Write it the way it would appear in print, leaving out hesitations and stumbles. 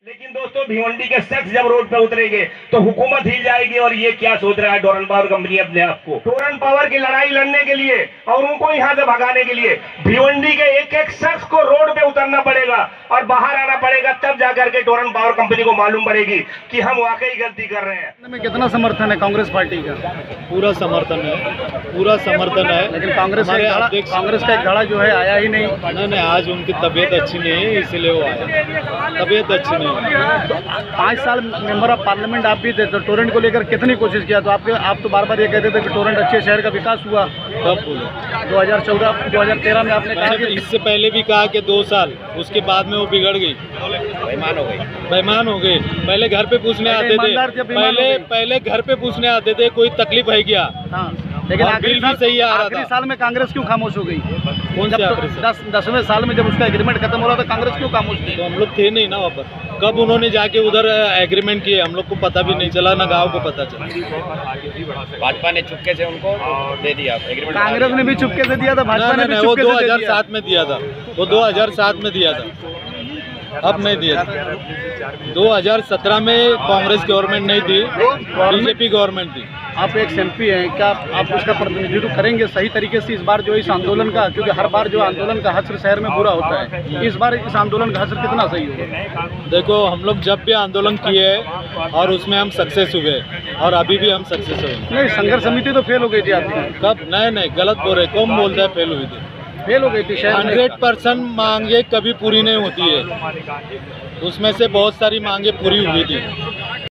लेकिन दोस्तों भिवंडी के शख्स जब रोड पे उतरेंगे तो हुकूमत हिल जाएगी। और ये क्या सोच रहा है टोरन पावर कंपनी अपने आप को, टोरन पावर की लड़ाई लड़ने के लिए और उनको यहां से भगाने के लिए भिवंडी के एक एक शख्स को रोड पे उतरना पड़ेगा और बाहर आना पड़ेगा, तब जाकर के टोरन पावर कंपनी को मालूम पड़ेगी कि हम वाकई गलती कर रहे हैं। में कितना समर्थन है कांग्रेस पार्टी का? पूरा समर्थन है, पूरा समर्थन है। लेकिन कांग्रेस का एक धड़ा जो है आया ही नहीं। नहीं, आज उनकी तबीयत अच्छी नहीं है, इसलिए वो आया। तबीयत अच्छी नहीं है। 5 साल मेंबर ऑफ पार्लियामेंट आप भी थे, तो टोरेंट को लेकर कितनी कोशिश किया? तो आप तो बार बार ये कहते थे कि टोरेंट अच्छे शहर का विकास हुआ। कब बोले? 2014-2013 में आपने कहा कि इससे पहले भी कहा कि 2 साल, उसके बाद में वो बिगड़ गई, बेईमान हो गई। पहले घर पे पूछने आते थे, पहले घर पे पूछने आते थे कोई तकलीफ है क्या। हाँ, लेकिन आखिरी साल में कांग्रेस क्यों खामोश हो गई? कौन सा 10वें साल में जब उसका एग्रीमेंट खत्म हो रहा था, कांग्रेस क्यों खामोश थी? तो हम लोग थे नहीं ना वहाँ पर। कब उन्होंने जाके उधर एग्रीमेंट किए हम लोग को पता भी नहीं चला, ना गाँव को पता चला। भाजपा ने चुपके से उनको दे दिया एग्रीमेंट। कांग्रेस ने भी चुपके से दिया था, भाजपा ने भी वो चुपके से 2007 में दिया था, वो 2007 में दिया था, अब नहीं दिया था। 2017 में कांग्रेस गवर्नमेंट नहीं थी, बीजेपी गवर्नमेंट थी। आप एक एमपी हैं, क्या आप उसका प्रतिनिधित्व करेंगे सही तरीके से इस बार जो इस आंदोलन का? क्योंकि हर बार जो आंदोलन का हश्र शहर में पूरा होता है, इस बार इस आंदोलन का हश्र कितना सही होगा? देखो, हम लोग जब भी आंदोलन किए और उसमें हम सक्सेस हुए और अभी भी हम सक्सेस हुए। नहीं, संघर्ष समिति तो फेल हो गई थी आपकी। कब? नहीं, गलत बोल रहे, कौन बोलता है फेल हुई थी? फेल हो गई थी। 100% मांगे कभी पूरी नहीं होती है, उसमें से बहुत सारी मांगे पूरी हुई थी।